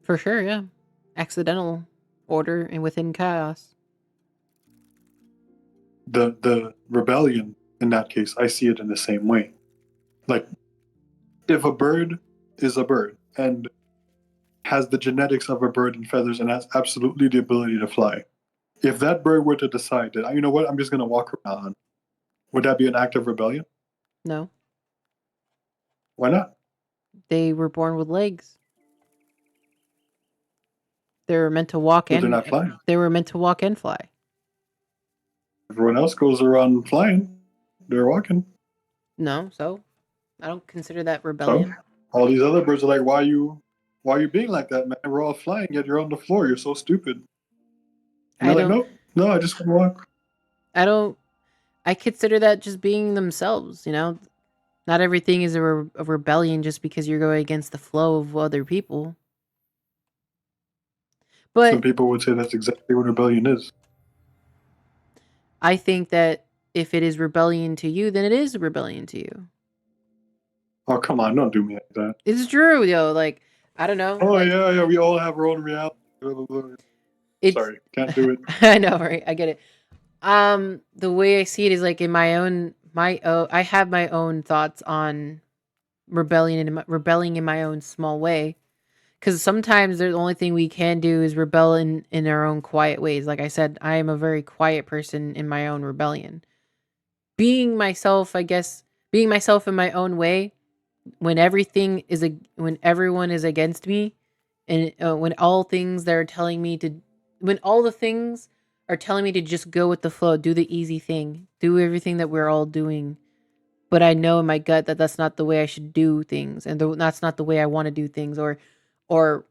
For sure, yeah. Accidental order and within chaos. The rebellion in that case, I see it in the same way. Like, if a bird is a bird and has the genetics of a bird and feathers and has absolutely the ability to fly, if that bird were to decide that, you know what, I'm just going to walk around, would that be an act of rebellion? No. Why not? They were born with legs. They were meant to walk But they're and not flying. they were meant to walk and fly. Everyone else goes around flying. They're walking. No, so I don't consider that So rebellion. all these other birds are like, why are you being like that, man? We're all flying, yet you're on the floor. You're so stupid. And I they're like, don't nope, no, I just want to walk. I don't I consider that just being themselves, you know? Not everything is a rebellion just because you're going against the flow of other people. Some But people would say that's exactly what rebellion is. I think that if it is rebellion to you, then it is a rebellion to you. Oh, come on, don't do me like that. It's true, yo. Like, I don't know. Oh, Like, yeah, we all have our own reality. it's. Sorry, can't do it. I know, right? I get it. The way I see it is like in I have my own thoughts on rebellion and rebelling in my own small way. Because sometimes the only thing we can do is rebel in our own quiet ways. Like I said, I am a very quiet person in my own rebellion. Being myself, I guess, being myself in my own way. When everyone is against me, and when all things that are telling me to, when all the things are telling me to just go with the flow, do the easy thing, do everything that we're all doing. But I know in my gut that that's not the way I should do things, and that's not the way I want to do things, or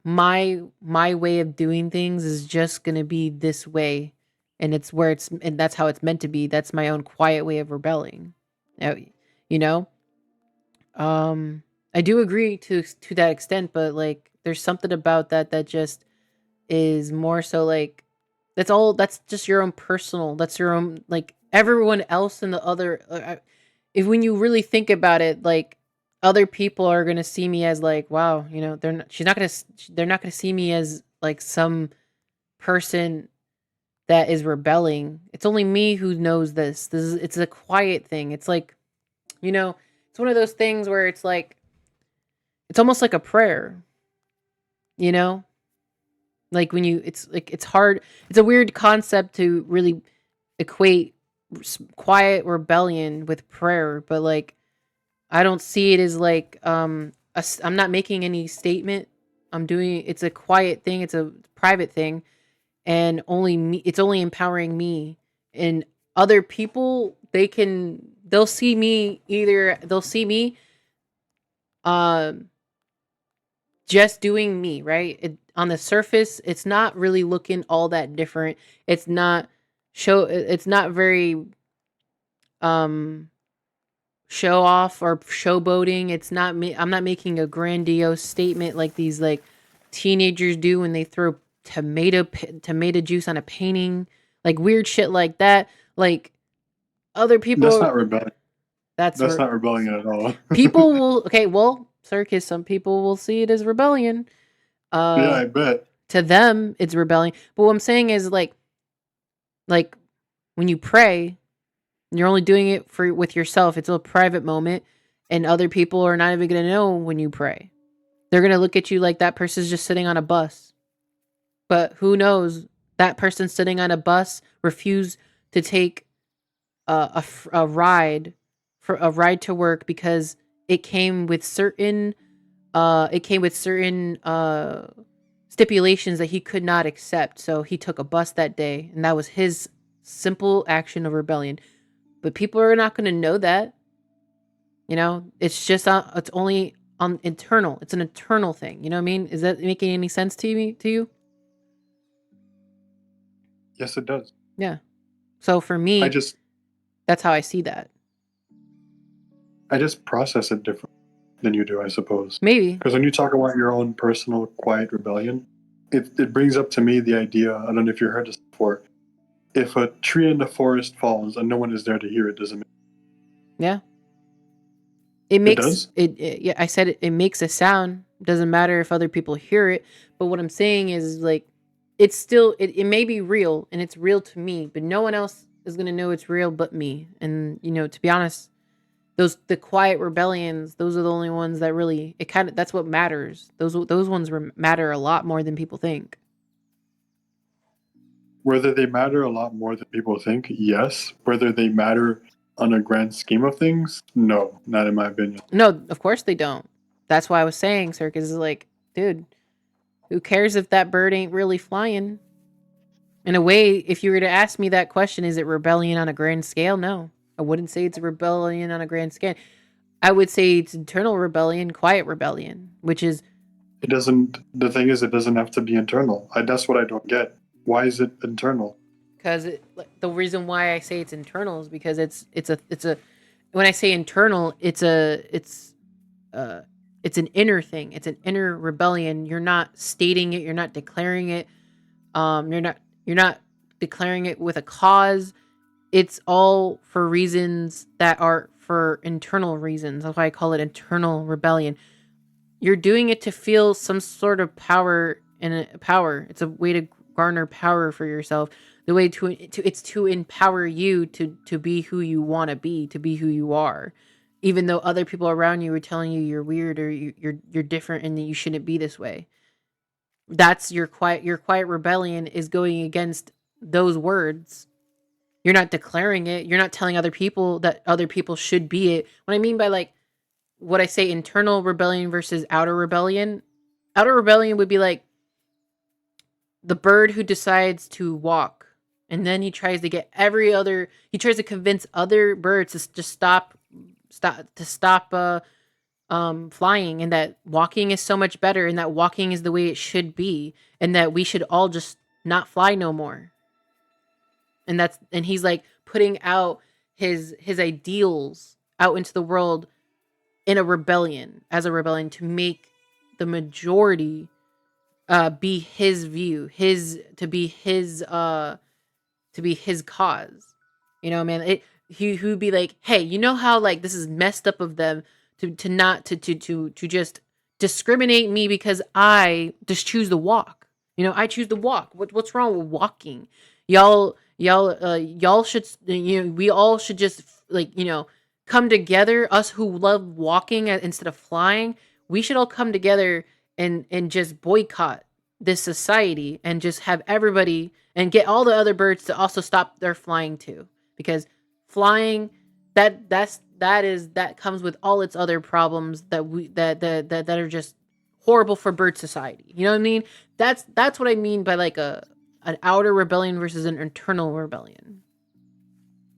my way of doing things is just gonna be this way, and that's how it's meant to be. That's my own quiet way of rebelling. Now, you know, I do agree to that extent, but like, there's something about that just is more so like that's just your own personal. That's your own, like, everyone else in the other. If when you really think about it, like, other people are gonna see me as like, wow, they're not, they're not gonna see me as like some person that is rebelling. It's only me who knows this. It's a quiet thing. It's like, it's one of those things where it's like, it's almost like a prayer, you know? Like when it's like, it's hard. It's a weird concept to really equate quiet rebellion with prayer, but like, I don't see it as like, I'm not making any statement. It's a quiet thing. It's a private thing, and only me, it's only empowering me. And other people, they'll see me, um, just doing me, right? On the surface, it's not really looking all that different. It's not very, um, show off or showboating. It's not me. I'm not making a grandiose statement like these like teenagers do when they throw tomato juice on a painting, like weird shit like that. Like, other That's people, not rebellion. that's That's where not rebellion at all. people will, okay, well, circus, some people will see it as rebellion. Yeah, Uh, I bet. to them, it's rebellion. But what I'm saying is like when you pray, you're only doing it with yourself. It's a private moment, and other people are not even gonna know when you pray. They're gonna look at you like that person's just sitting on a bus. But who knows? That person sitting on a bus refused to take a ride for a ride to work because it came with certain stipulations that he could not accept. So he took a bus that day, and that was his simple action of rebellion. But people are not going to know that. It's just it's only on internal. It's an internal thing. You know what I mean? Is that making any sense to you? Yes, it does. Yeah. So for I me, just that's how I see that. I just process it different than you do, I suppose. Maybe. Because when you talk about your own personal quiet rebellion, it brings up to me the idea, I don't know if you heard this before, if a tree in the forest falls and no one is there to hear it, doesn't make Yeah. It it makes does? it, yeah, I said it makes a sound. Doesn't matter if other people hear it. But what I'm saying is like it's still it may be real and it's real to me, but no one else is gonna know it's real but me. And to be honest, the quiet rebellions, those are the only ones that really it kind of that's what matters. Those ones matter a lot more than people think. Whether they matter a lot more than people think, yes. Whether they matter on a grand scheme of things, no, not in my opinion. No, of course they don't. That's why I was saying circus is like, dude, who cares if that bird ain't really flying? In a way, if you were to ask me that question, is it rebellion on a grand scale? No. I wouldn't say it's a rebellion on a grand scale. I would say it's internal rebellion, quiet rebellion, which is It doesn't. The thing is, it doesn't have to be internal. That's what I don't get. Why is it internal? because the reason why I say it's internal is because it's a when I say internal, uh it's an inner thing. It's an inner rebellion. You're not stating it. You're not declaring it. You're not declaring it with a cause. It's all for reasons that are for internal reasons. That's why I call it internal rebellion. You're doing it to feel some sort of power power. It's a way to garner power for yourself. The way it's to empower you to be who you want to be who you are. Even though other people around you are telling you you're weird or you're different and that you shouldn't be this way. That's your quiet rebellion is going against those words. You're not declaring it. You're not telling other people that other people should be it. What I mean by like what I say internal rebellion versus outer rebellion would be like the bird who decides to walk and then he tries to convince other birds to just stop flying and that walking is so much better and that walking is the way it should be and that we should all just not fly no more. And he's like putting out his ideals out into the world in a rebellion as a rebellion to make the majority be his view, his to be his cause. Man, he would be like, "Hey, you know how like this is messed up of them to not to just discriminate me because I just choose to walk. I choose to walk. What's wrong with walking? Y'all should we all should just like come together. Us who love walking instead of flying, we should all come together and just boycott this society and just have everybody and get all the other birds to also stop their flying too because flying that comes with all its other problems that are just horrible for bird society. You know what I mean? That's what I mean by like an outer rebellion versus an internal rebellion.